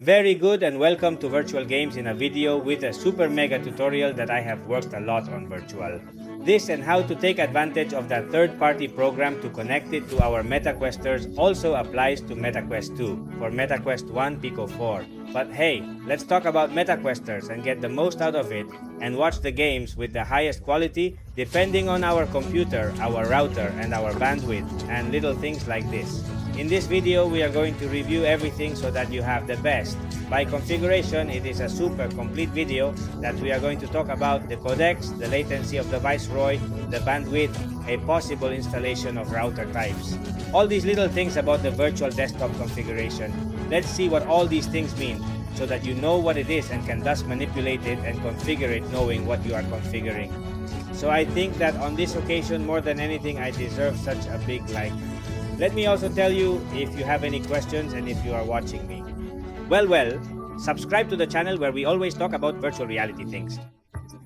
Very good and welcome to Virtual Games in a video with a super mega tutorial that I have worked a lot on virtual. This and how to take advantage of that third-party program to connect it to our MetaQuesters also applies to MetaQuest 2 for MetaQuest 1 Pico 4. But hey, let's talk about MetaQuesters and get the most out of it and watch the games with the highest quality depending on our computer, our router and our bandwidth and little things like this. In this video, we are going to review everything so that you have the best. By configuration, it is a super complete video that we are going to talk about the codecs, the latency of the Viceroy, the bandwidth, a possible installation of router types. All these little things about the virtual desktop configuration. Let's see what all these things mean so that you know what it is and can thus manipulate it and configure it knowing what you are configuring. So I think that on this occasion, more than anything, I deserve such a big like. Let me also tell you if you have any questions and if you are watching me. Well, subscribe to the channel where we always talk about virtual reality things.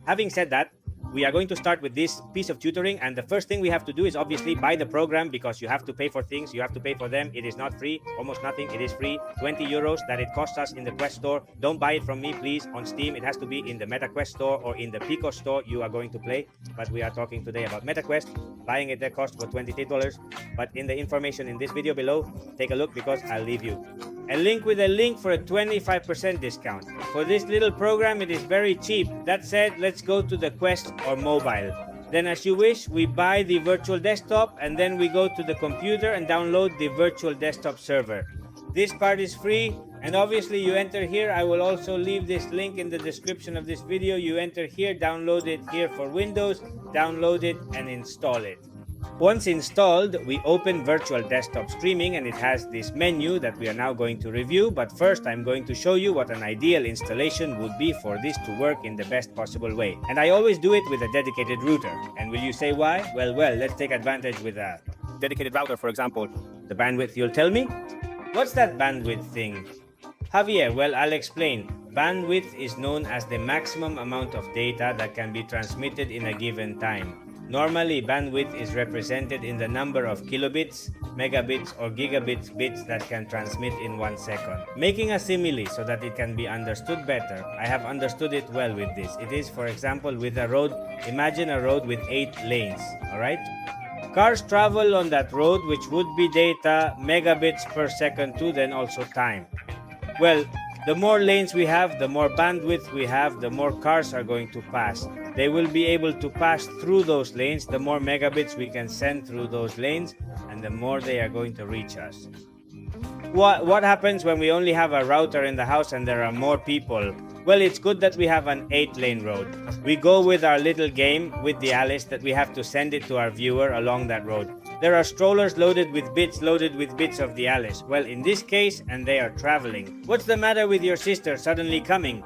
Having said that, we are going to start with this piece of tutoring, and the first thing we have to do is obviously buy the program because you have to pay for things, you have to pay for them. It is not free, almost nothing, it is free. 20 euros that it costs us in the Quest store. Don't buy it from me, please, on Steam. It has to be in the MetaQuest store or in the Pico store you are going to play. But we are talking today about MetaQuest. Buying it there costs for $28. But in the information in this video below, take a look because I'll leave you a link with a link for a 25% discount. For this little program, it is very cheap. That said, let's go to the Quest or mobile. Then as you wish, we buy the virtual desktop and then we go to the computer and download the virtual desktop server. This part is free and obviously you enter here. I will also leave this link in the description of this video. You enter here, download it here for Windows, download it and install it. Once installed, we open virtual desktop streaming and it has this menu that we are now going to review. But first, I'm going to show you what an ideal installation would be for this to work in the best possible way. And I always do it with a dedicated router. And will you say why? Well, let's take advantage with a dedicated router, for example. The bandwidth, you'll tell me? What's that bandwidth thing? Javier, well, I'll explain. Bandwidth is known as the maximum amount of data that can be transmitted in a given time. Normally, bandwidth is represented in the number of kilobits, megabits, or gigabits bits that can transmit in 1 second. Making a simile so that it can be understood better, I have understood it well with this. It is, for example, with a road. Imagine a road with 8 lanes, alright? Cars travel on that road, which would be data, megabits per second too, then also time. Well, the more lanes we have, the more bandwidth we have, the more cars are going to pass. They will be able to pass through those lanes, the more megabits we can send through those lanes, and the more they are going to reach us. What happens when we only have a router in the house and there are more people? Well, it's good that we have an 8-lane road. We go with our little game with the Alice that we have to send it to our viewer along that road. There are strollers loaded with bits of the Alice. Well, in this case, and they are traveling. What's the matter with your sister suddenly coming?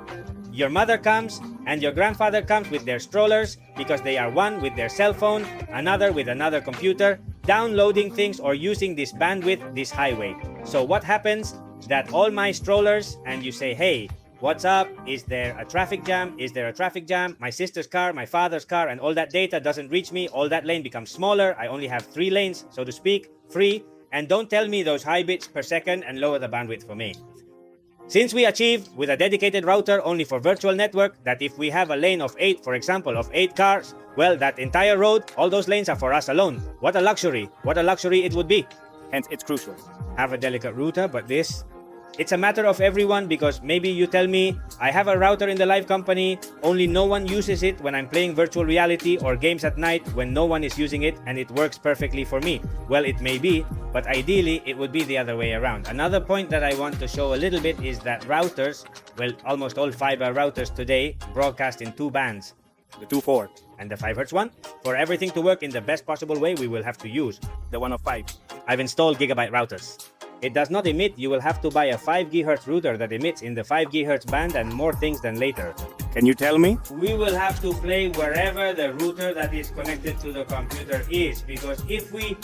Your mother comes and your grandfather comes with their strollers because they are one with their cell phone, another with another computer, downloading things or using this bandwidth, this highway. So what happens? That all my strollers, and you say, hey, what's up? Is there a traffic jam? Is there a traffic jam? My sister's car, my father's car, and all that data doesn't reach me. All that lane becomes smaller. I only have 3 lanes, so to speak, free. And don't tell me those high bits per second and lower the bandwidth for me. Since we achieved with a dedicated router only for virtual network that if we have a lane of 8, for example, of 8 cars, well, that entire road, all those lanes are for us alone. What a luxury. What a luxury it would be. Hence, it's crucial. Have a delicate router, but this, it's a matter of everyone because maybe you tell me, I have a router in the live company, only no one uses it when I'm playing virtual reality or games at night when no one is using it and it works perfectly for me. Well, it may be, but ideally it would be the other way around. Another point that I want to show a little bit is that routers, well, almost all fiber routers today broadcast in 2 bands. The 2.4 and the 5 Hz one. For everything to work in the best possible way, we will have to use the 105. I've installed gigabyte routers. It does not emit. You will have to buy a 5 GHz router that emits in the 5 GHz band and more things than later. Can you tell me? We will have to play wherever the router that is connected to the computer is, because if we...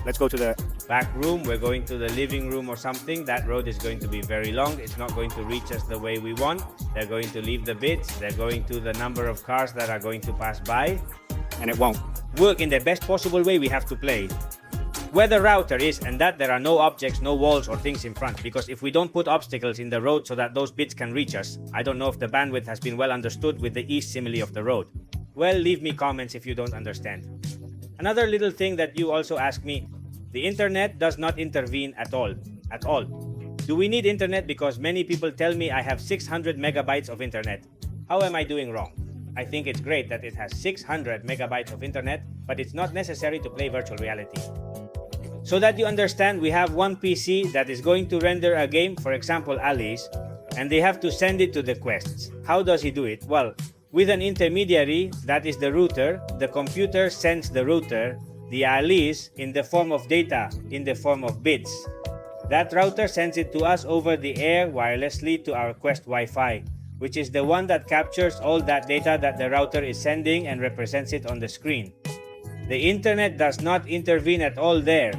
Let's go to the back room, we're going to the living room or something, that road is going to be very long. It's not going to reach us the way we want. They're going to leave the bits, they're going to the number of cars that are going to pass by, and it won't work in the best possible way. We have to play. where the router is and that there are no objects, no walls or things in front, because if we don't put obstacles in the road so that those bits can reach us, I don't know if the bandwidth has been well understood with the east simile of the road. Well, leave me comments if you don't understand. Another little thing that you also ask me, the internet does not intervene at all. Do we need internet? Because many people tell me I have 600 megabytes of internet. How am I doing wrong? I think it's great that it has 600 megabytes of internet, but it's not necessary to play virtual reality. So that you understand, we have one PC that is going to render a game, for example Alice, and they have to send it to the quests. How does he do it? Well, with an intermediary, that is the router, the computer sends the router the Alice in the form of data, in the form of bits. That router sends it to us over the air wirelessly to our Quest Wi-Fi, which is the one that captures all that data that the router is sending and represents it on the screen. The internet does not intervene at all there.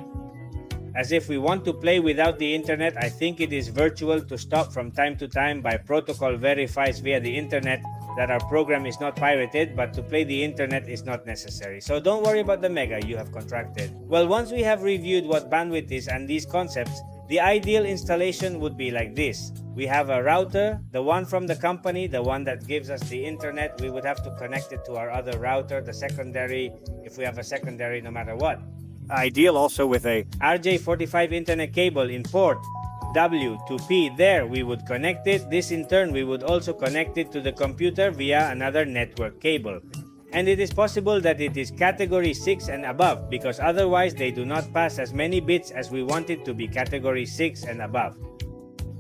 As if we want to play without the internet, I think it is virtual to stop from time to time by protocol verifies via the internet that our program is not pirated, but to play the internet is not necessary. So don't worry about the mega you have contracted. Well, once we have reviewed what bandwidth is and these concepts, the ideal installation would be like this. We have a router, the one from the company, the one that gives us the internet. We would have to connect it to our other router, the secondary, if we have a secondary no matter what. Ideal also with a RJ45 internet cable in port W to P. There we would connect it. This in turn we would also connect it to the computer via another network cable. And it is possible that it is category 6 and above, because otherwise they do not pass as many bits as we want it to be category 6 and above.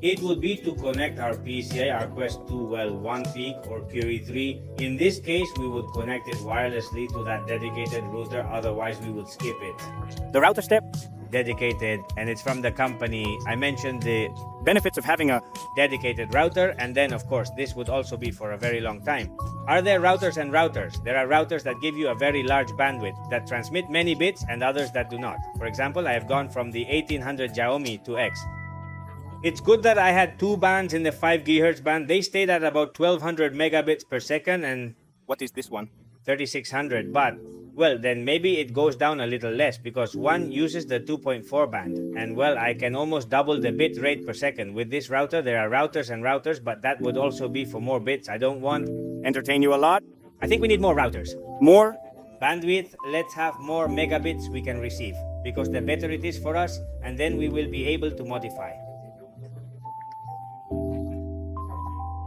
It would be to connect our PCI, our Quest 2, well, 1 peak or Curie 3. In this case, we would connect it wirelessly to that dedicated router, otherwise we would skip it. the router step, Dedicated, and it's from the company. I mentioned the benefits of having a dedicated router, and then of course this would also be for a very long time. Are there routers and routers? There are routers that give you a very large bandwidth that transmit many bits and others that do not. For example, I have gone from the 1800 Xiaomi to X. It's good that I had two bands in the 5 GHz band. They stayed at about 1200 megabits per second and what is this one? 3600, but well, then maybe it goes down a little less because one uses the 2.4 band, and well, I can almost double the bit rate per second. With this router, there are routers and routers, but that would also be for more bits. I don't want Entertain you a lot? I think we need more routers. More? Bandwidth, let's have more megabits we can receive, because the better it is for us, and then we will be able to modify.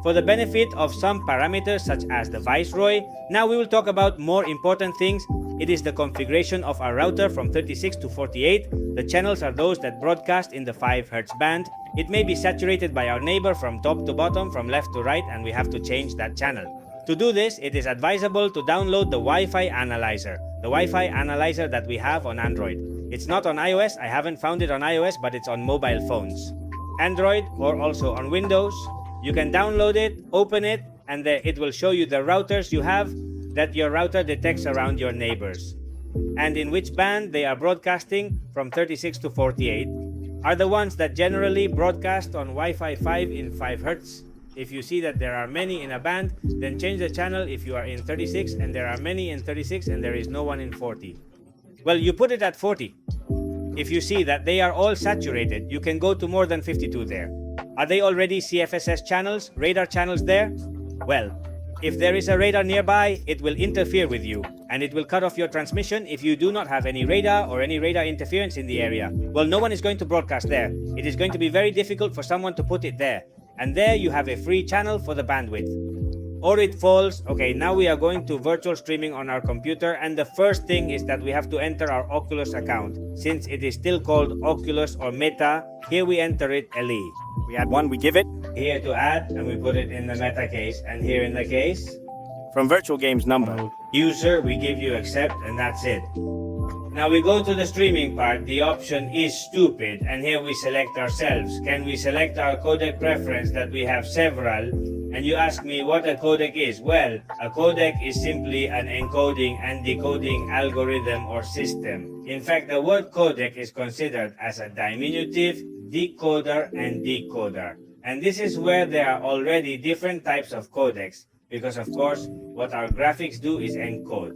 For the benefit of some parameters such as the Viceroy, now we will talk about more important things. It is the configuration of our router from 36 to 48. The channels are those that broadcast in the 5 Hz band. It may be saturated by our neighbor from top to bottom, from left to right, and we have to change that channel. To do this, it is advisable to download the Wi-Fi analyzer, the Wi-Fi analyzer that we have on Android. It's not on iOS, I haven't found it on iOS, but it's on mobile phones. Android or also on Windows. You can download it, open it, and it will show you the routers you have that your router detects around your neighbors. And in which band they are broadcasting from 36 to 48 are the ones that generally broadcast on Wi-Fi 5 in 5 Hz. If you see that there are many in a band, then change the channel if you are in 36 and there are many in 36 and there is no one in 40. Well, you put it at 40. If you see that they are all saturated, you can go to more than 52 there. Are they already CFSS channels, radar channels there? Well, if there is a radar nearby, it will interfere with you, and it will cut off your transmission if you do not have any radar or any radar interference in the area. Well, no one is going to broadcast there. It is going to be very difficult for someone to put it there. And there you have a free channel for the bandwidth. Or it falls. Okay, now we are going to virtual streaming on our computer, and the first thing is that we have to enter our Oculus account. Since it is still called Oculus or Meta, here we enter it LE. We add one, we give it. Here to add, and we put it in the Meta case, and here in the case, From virtual games number. user, we give you accept, and that's it. Now we go to the streaming part. The option is stupid, and here we select ourselves. Can we select our codec preference that we have several? And you ask me what a codec is. Well, a codec is simply an encoding and decoding algorithm or system. In fact, the word codec is considered as a diminutive, decoder, and decoder. And this is where there are already different types of codecs, because of course, what our graphics do is encode.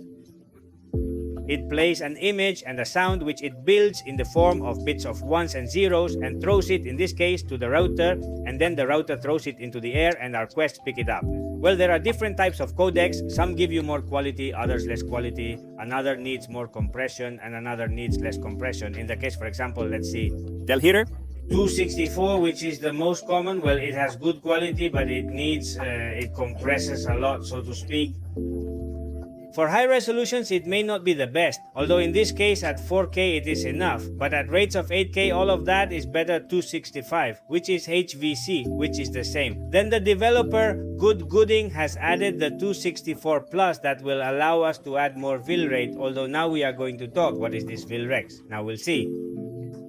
it plays an image and a sound which it builds in the form of bits of ones and zeros and throws it, in this case, to the router, and then the router throws it into the air and our quests pick it up. Well, there are different types of codecs. Some give you more quality, others less quality. Another needs more compression and another needs less compression. In the case, for example, let's see. Del heater? 264, which is the most common. Well, it has good quality, but it needs, it compresses a lot, so to speak. For high resolutions, it may not be the best, although in this case at 4K it is enough, but at rates of 8K all of that is better 265, which is HVC, which is the same. Then the developer, Gooding, has added the 264 Plus that will allow us to add more Bitrate, although now we are going to talk what is this Bitrate. Now we'll see.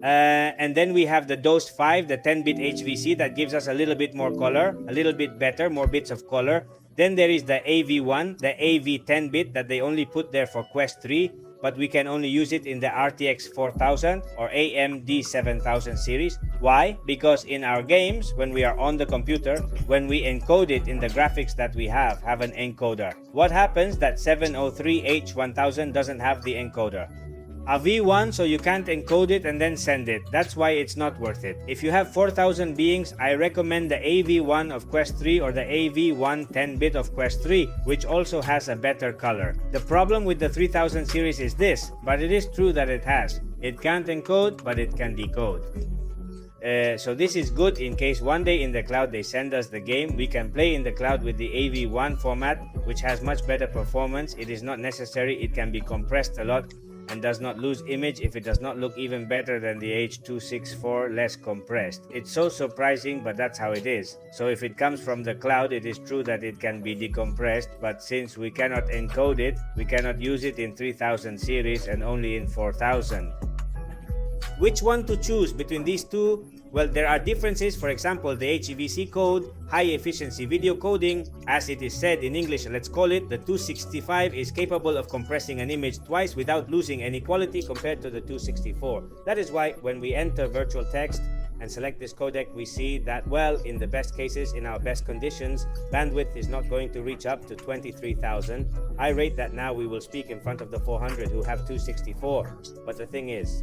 And then we have the DOS 5, the 10-bit HVC that gives us a little bit more color, a little bit better, more bits of color. Then there is the AV1, the AV 10-bit that they only put there for Quest 3, but we can only use it in the RTX 4000 or AMD 7000 series. Why? Because in our games, when we are on the computer, when we encode it in the graphics that we have an encoder. What happens that 703H1000 doesn't have the encoder? A V1, so you can't encode it and then send it. That's why it's not worth it. If you have 4000 beings, I recommend the AV1 of Quest 3 or the AV1 10-bit of Quest 3, which also has a better color. The problem with the 3000 series is this, but it is true that it has. It can't encode, but it can decode. So this is good in case one day in the cloud they send us the game. We can play in the cloud with the AV1 format, which has much better performance. It is not necessary. It can be compressed a lot and does not lose image if it does not look even better than the H.264 less compressed. It's so surprising, but that's how it is. So if it comes from the cloud, it is true that it can be decompressed, but since we cannot encode it, we cannot use it in 3000 series and only in 4000. Which one to choose between these two? Well, there are differences. For example, the HEVC code, high efficiency video coding, as it is said in English, let's call it, the 265 is capable of compressing an image twice without losing any quality compared to the 264. That is why when we enter virtual text and select this codec, we see that, well, in the best cases, in our best conditions, bandwidth is not going to reach up to 23,000. I rate that now we will speak in front of the 400 who have 264. But the thing is,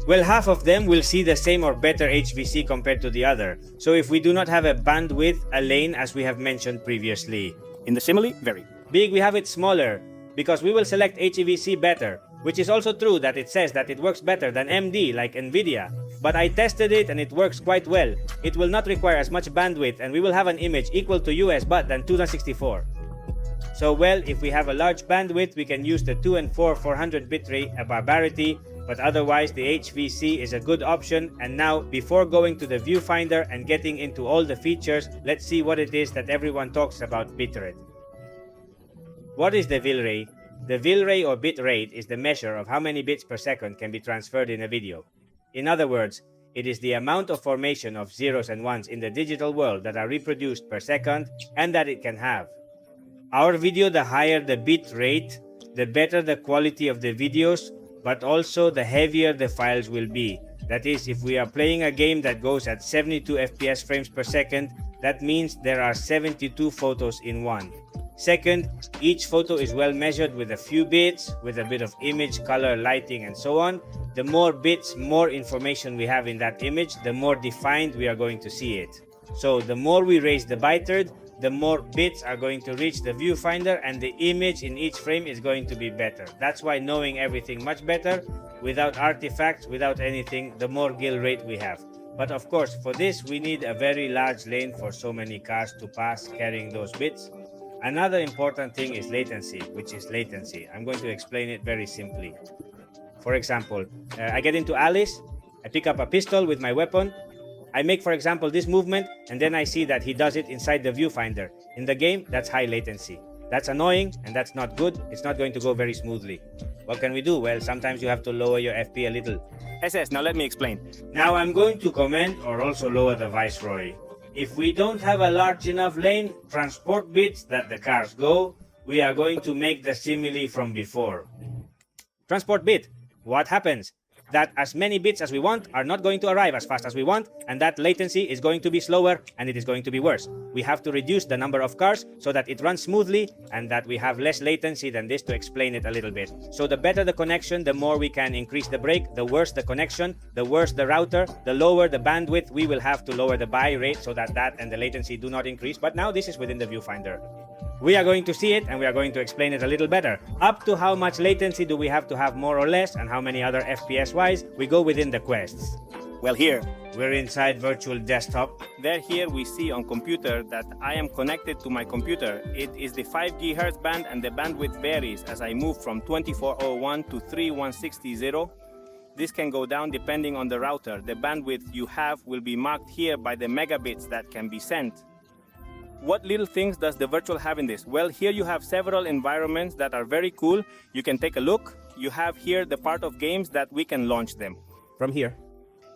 well, half of them will see the same or better HVC compared to the other. So if we do not have a bandwidth, a lane, as we have mentioned previously. In the simile, very. Big, we have it smaller, because we will select HEVC better, which is also true that it says that it works better than MD, like NVIDIA. But I tested it and it works quite well. It will not require as much bandwidth and we will have an image equal to US but than 264. So well, if we have a large bandwidth, we can use the 2 and 4 400 bitrate, a barbarity, but otherwise the HVC is a good option. And now, before going to the viewfinder and getting into all the features, let's see what it is that everyone talks about bitrate. What is the Bitrate? The Bitrate or bitrate is the measure of how many bits per second can be transferred in a video. In other words, it is the amount of formation of zeros and ones in the digital world that are reproduced per second and that it can have. Our video, the higher the bit rate, the better the quality of the videos, but also the heavier the files will be. That is, if we are playing a game that goes at 72 FPS frames per second, that means there are 72 photos in one. Second, each photo is well measured with a few bits, with a bit of image, color, lighting, and so on. The more bits, more information we have in that image, the more defined we are going to see it. So the more we raise the bitrate, the more bits are going to reach the viewfinder and the image in each frame is going to be better. That's why knowing everything much better, without artifacts, without anything, the more gil rate we have. But of course, for this, we need a very large lane for so many cars to pass carrying those bits. Another important thing is latency, which is latency. I'm going to explain it very simply. For example, I get into Alice, I pick up a pistol with my weapon, I make, for example, this movement, and then I see that he does it inside the viewfinder. In the game, that's high latency. That's annoying, and that's not good. It's not going to go very smoothly. What can we do? Well, sometimes you have to lower your FP a little. SS, now let me explain. Now I'm going to comment or also lower the Viceroy. If we don't have a large enough lane, transport bits that the cars go, we are going to make the simile from before. Transport bit. What happens? that as many bits as we want are not going to arrive as fast as we want, and that latency is going to be slower and it is going to be worse. We have to reduce the number of cars so that it runs smoothly and that we have less latency than this, to explain it a little bit. So the better the connection, the more we can increase the break. The worse the connection, the worse the router, the lower the bandwidth. We will have to lower the buy rate so that and the latency do not increase. But now this is within the viewfinder. We are going to see it and we are going to explain it a little better. Up to how much latency do we have to have more or less, and how many other FPS wise, we go within the quests. Well, here. We're inside virtual desktop. There here we see on computer that I am connected to my computer. It is the 5 GHz band and the bandwidth varies as I move from 2401 to 3160. This can go down depending on the router. The bandwidth you have will be marked here by the megabits that can be sent. What little things does the virtual have in this? Well, here you have several environments that are very cool. You can take a look. You have here the part of games that we can launch them. From here.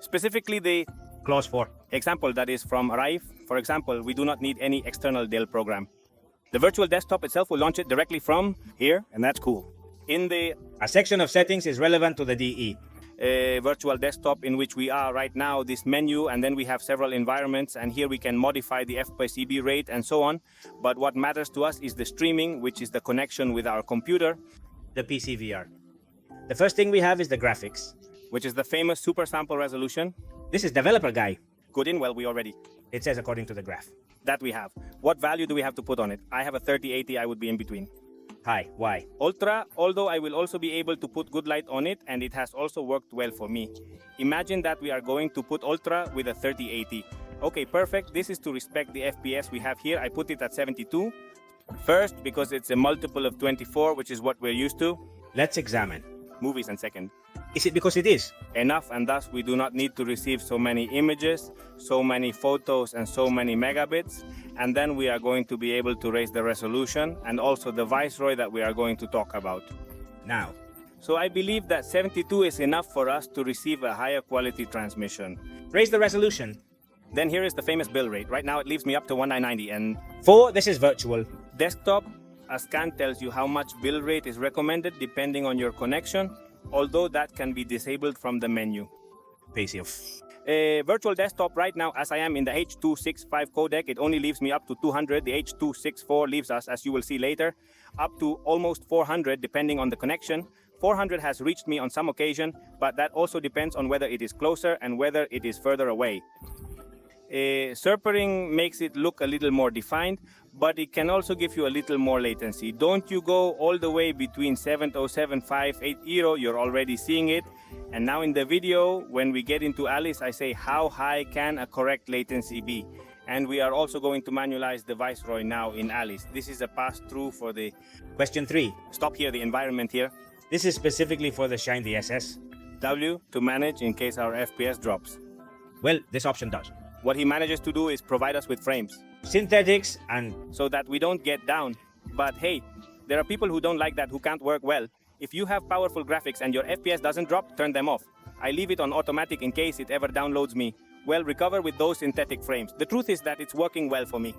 Specifically the Clause 4. example that is from Raif. For example, we do not need any external Dell program. The virtual desktop itself will launch it directly from here, and that's cool. In the A section of settings is relevant to the DE. Virtual desktop in which we are right now, this menu, and then we have several environments, and here we can modify the FPS rate and so on. But what matters to us is the streaming, which is the connection with our computer. The PC VR. The first thing we have is the graphics, which is the famous super sample resolution. This is developer guy. Good in, well, we already. It says according to the graph. That we have. What value do we have to put on it? I have a 3080, I would be in between. High, why? Ultra, although I will also be able to put good light on it, and it has also worked well for me. Imagine that we are going to put Ultra with a 3080. Okay, perfect. This is to respect the FPS we have here. I put it at 72. First, because it's a multiple of 24, which is what we're used to. Let's examine. Movies and second. Is it because it is? Enough, and thus we do not need to receive so many images, so many photos, and so many megabits. And then we are going to be able to raise the resolution and also the Viceroy that we are going to talk about now. So I believe that 72 is enough for us to receive a higher quality transmission. Raise the resolution. Then here is the famous bill rate. Right now it leaves me up to 1990, and 4, this is virtual. Desktop, a scan tells you how much bill rate is recommended depending on your connection, although that can be disabled from the menu. PC off. Virtual desktop right now, as I am in the H.265 codec, it only leaves me up to 200. The H.264 leaves us, as you will see later, up to almost 400 depending on the connection. 400 has reached me on some occasion, but that also depends on whether it is closer and whether it is further away. Serpering makes it look a little more defined, but it can also give you a little more latency. Don't you go all the way between 707,580, you're already seeing it. And now in the video, when we get into Alice, I say how high can a correct latency be? And we are also going to manualize the Viceroy now in Alice. This is a pass-through for the... Question 3. Stop here, the environment here. This is specifically for the Shine the SS. W to manage in case our FPS drops. Well, this option does. What he manages to do is provide us with frames. Synthetics and... so that we don't get down. But hey, there are people who don't like that, who can't work well. If you have powerful graphics and your FPS doesn't drop, turn them off. I leave it on automatic in case it ever downloads me. Well, recover with those synthetic frames. The truth is that it's working well for me.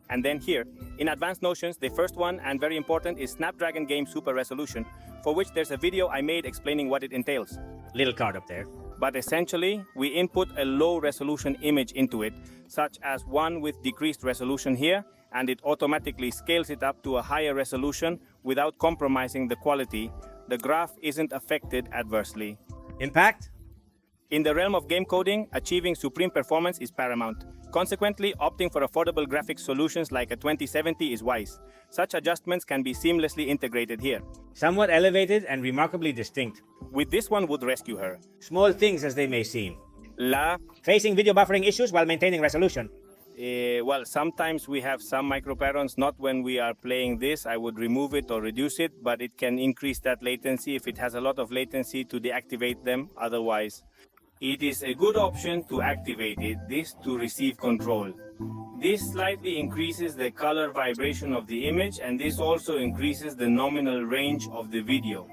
And then here, in advanced notions, the first one and very important is Snapdragon Game Super Resolution, for which there's a video I made explaining what it entails. Little card up there. But essentially, we input a low resolution image into it, such as one with decreased resolution here, and it automatically scales it up to a higher resolution without compromising the quality. The graph isn't affected adversely. Impact? In the realm of game coding, achieving supreme performance is paramount. Consequently, opting for affordable graphics solutions like a 2070 is wise. Such adjustments can be seamlessly integrated here. Somewhat elevated and remarkably distinct. With this one would rescue her. Small things as they may seem. Facing video buffering issues while maintaining resolution. Well, sometimes we have some microparons, not when we are playing this. I would remove it or reduce it, but it can increase that latency if it has a lot of latency to deactivate them. Otherwise, it is a good option to activate it, this to receive control. This slightly increases the color vibration of the image, and this also increases the nominal range of the video.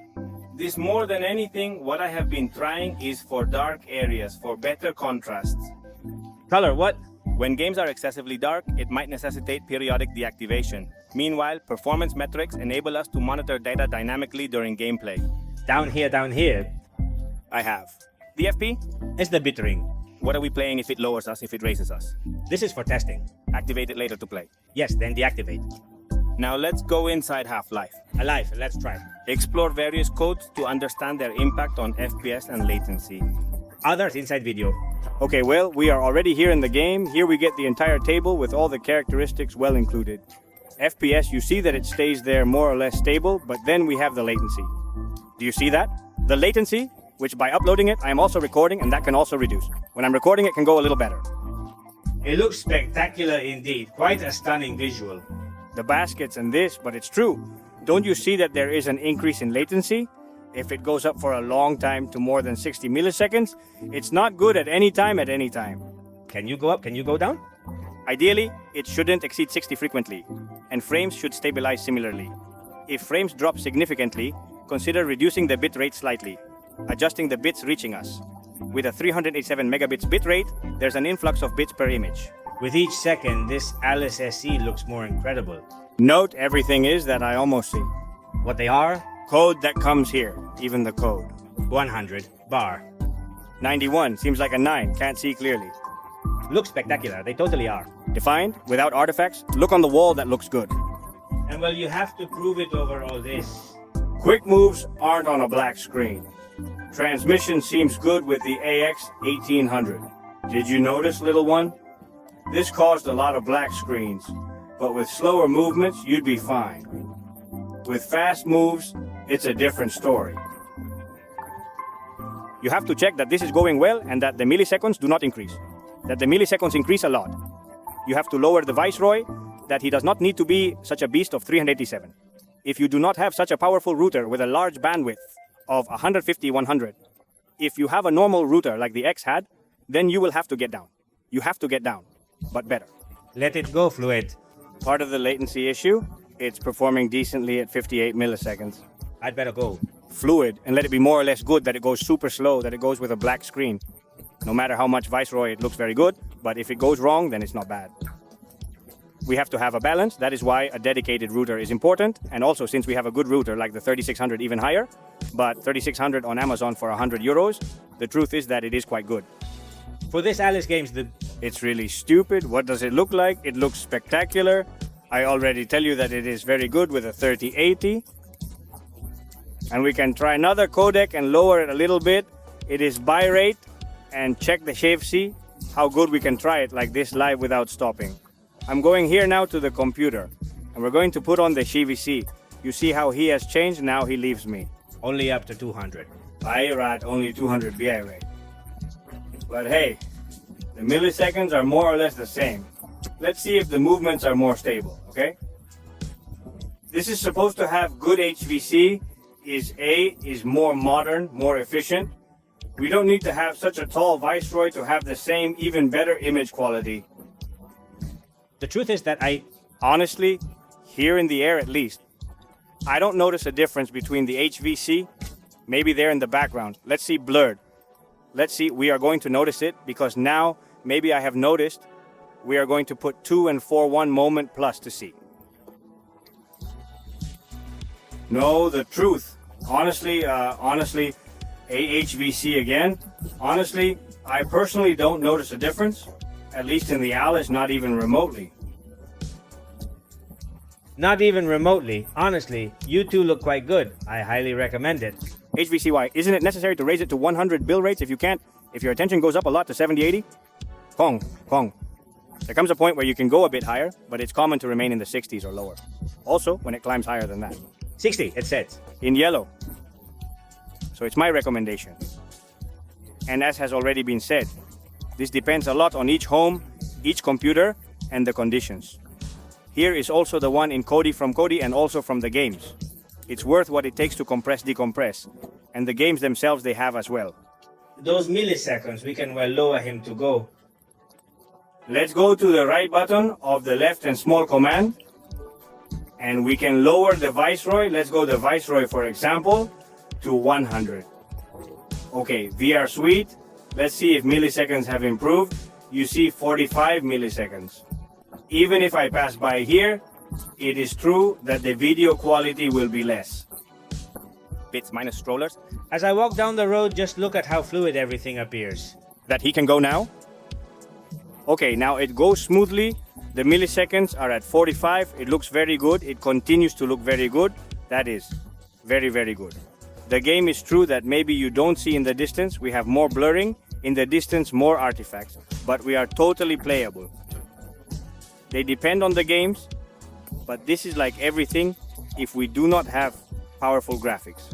This more than anything, what I have been trying is for dark areas, for better contrasts. Color what? When games are excessively dark, it might necessitate periodic deactivation. Meanwhile, performance metrics enable us to monitor data dynamically during gameplay. Down here, down here. I have. The FP? It's the bit ring. What are we playing if it lowers us, if it raises us? This is for testing. Activate it later to play. Yes, then deactivate. Now let's go inside Half-Life. Alive, let's try. Explore various codes to understand their impact on FPS and latency. Others inside video. Okay, well, we are already here in the game. Here we get the entire table with all the characteristics well included. FPS, you see that it stays there more or less stable, but then we have the latency. Do you see that? The latency, which by uploading it, I am also recording, and that can also reduce. When I'm recording, it can go a little better. It looks spectacular indeed. Quite a stunning visual. The baskets and this, but it's true. Don't you see that there is an increase in latency? If it goes up for a long time to more than 60 milliseconds, it's not good at any time. Can you go up? Can you go down? Ideally, it shouldn't exceed 60 frequently, and frames should stabilize similarly. If frames drop significantly, consider reducing the bit rate slightly, adjusting the bits reaching us. With a 387 megabits bit rate, there's an influx of bits per image. With each second, this Alice SE looks more incredible. Note everything is that I almost see. What they are? Code that comes here, even the code. 100, bar. 91, seems like a 9, can't see clearly. Looks spectacular, they totally are. Defined, without artifacts, look on the wall, that looks good. And well, you have to prove it over all this. Quick moves aren't on a black screen. Transmission seems good with the AX 1800. Did you notice, little one? This caused a lot of black screens, but with slower movements, you'd be fine. With fast moves, it's a different story. You have to check that this is going well and that the milliseconds do not increase. That the milliseconds increase a lot. You have to lower the Viceroy, that he does not need to be such a beast of 387. If you do not have such a powerful router with a large bandwidth of 150-100, if you have a normal router like the X had, then you will have to get down. You have to get down, but better. Let it go, Fluid. Part of the latency issue, it's performing decently at 58 milliseconds. I'd better go. Fluid, and let it be more or less good that it goes super slow, that it goes with a black screen. No matter how much Viceroy, it looks very good, but if it goes wrong, then it's not bad. We have to have a balance. That is why a dedicated router is important. And also, since we have a good router like the 3600 even higher, but 3600 on Amazon for 100 euros, the truth is that it is quite good. For this Alice games, It's really stupid. What does it look like? It looks spectacular. I already tell you that it is very good with a 3080. And we can try another codec and lower it a little bit. It is Bitrate. And check the shave, see how good we can try it like this live without stopping. I'm going here now to the computer, and we're going to put on the CVC. You see how he has changed, now he leaves me. only up to 200. Bitrate only 200 bitrate. But hey, the milliseconds are more or less the same. Let's see if the movements are more stable, okay? This is supposed to have good HVC, is more modern, more efficient. We don't need to have such a tall Viceroy to have the same, even better image quality. The truth is that Honestly, here in the air at least, I don't notice a difference between the HVC, maybe there in the background. Let's see blurred. Let's see, we are going to notice it because now, maybe I have noticed, we are going to put 2 and 4:1 moment plus to see. No, the truth. Honestly, HVC again. Honestly, I personally don't notice a difference. At least in the Alice, not even remotely. Not even remotely. Honestly, you two look quite good. I highly recommend it. HVCY, isn't it necessary to raise it to 100 bill rates if you can't? If your attention goes up a lot to 70-80? Pong. There comes a point where you can go a bit higher, but it's common to remain in the 60s or lower. Also, when it climbs higher than that. 60, it says. In yellow. So it's my recommendation. And as has already been said, this depends a lot on each home, each computer, and the conditions. Here is also the one in Kodi from Kodi and also from the games. It's worth what it takes to compress, decompress. And the games themselves they have as well. Those milliseconds, we can well lower him to go. Let's go to the right button of the left and small command. And we can lower the Viceroy. Let's go the Viceroy, for example, to 100. Okay, VR Suite. Let's see if milliseconds have improved. You see 45 milliseconds. Even if I pass by here, it is true that the video quality will be less. bits minus strollers. As I walk down the road, just look at how fluid everything appears. That he can go now. Okay, now it goes smoothly. The milliseconds are at 45. It looks very good. It continues to look very good. That is very, very good. The game is true that maybe you don't see in the distance. We have more blurring. In the distance, more artifacts. But we are totally playable. They depend on the games. But this is like everything if we do not have powerful graphics.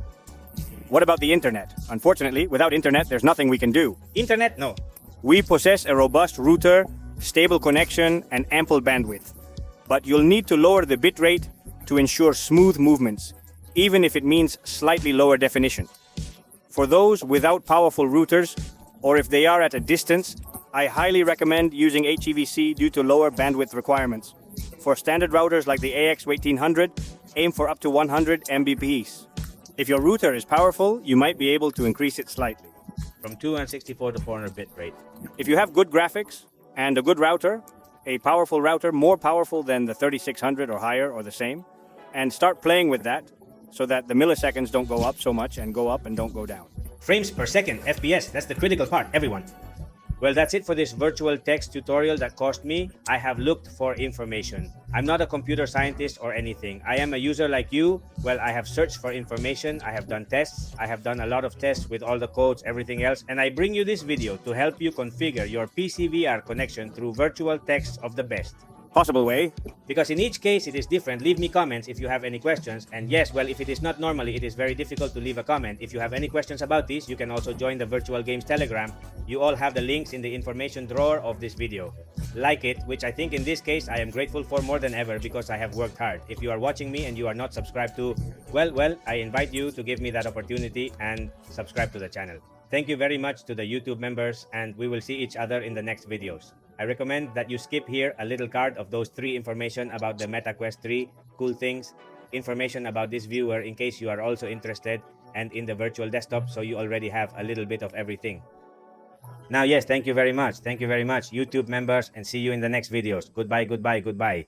What about the internet? Unfortunately, without internet, there's nothing we can do. Internet? No. We possess a robust router, stable connection, and ample bandwidth. But you'll need to lower the bitrate to ensure smooth movements, even if it means slightly lower definition. For those without powerful routers, or if they are at a distance, I highly recommend using HEVC due to lower bandwidth requirements. For standard routers like the AX1800, aim for up to 100 Mbps. If your router is powerful, you might be able to increase it slightly. From 264 to 400 bitrate. If you have good graphics and a good router, a powerful router, more powerful than the 3600 or higher or the same, and start playing with that so that the milliseconds don't go up so much and go up and don't go down. Frames per second, FPS, that's the critical part, everyone. Well, that's it for this virtual text tutorial that cost me. I have looked for information. I'm not a computer scientist or anything. I am a user like you. Well, I have searched for information. I have done tests. I have done a lot of tests with all the codes, everything else. And I bring you this video to help you configure your PCVR connection through virtual text of the best possible way. Because in each case, it is different. Leave me comments if you have any questions. And yes, well, if it is not normally, it is very difficult to leave a comment. If you have any questions about this, you can also join the Virtual Games Telegram. You all have the links in the information drawer of this video. Like it, which I think in this case, I am grateful for more than ever because I have worked hard. If you are watching me and you are not subscribed to, well, I invite you to give me that opportunity and subscribe to the channel. Thank you very much to the YouTube members, and we will see each other in the next videos. I recommend that you skip here a little card of those 3 information about the MetaQuest 3, cool things, information about this viewer in case you are also interested, and in the virtual desktop so you already have a little bit of everything. Now, yes, thank you very much. Thank you very much, YouTube members, and see you in the next videos. Goodbye, goodbye, goodbye.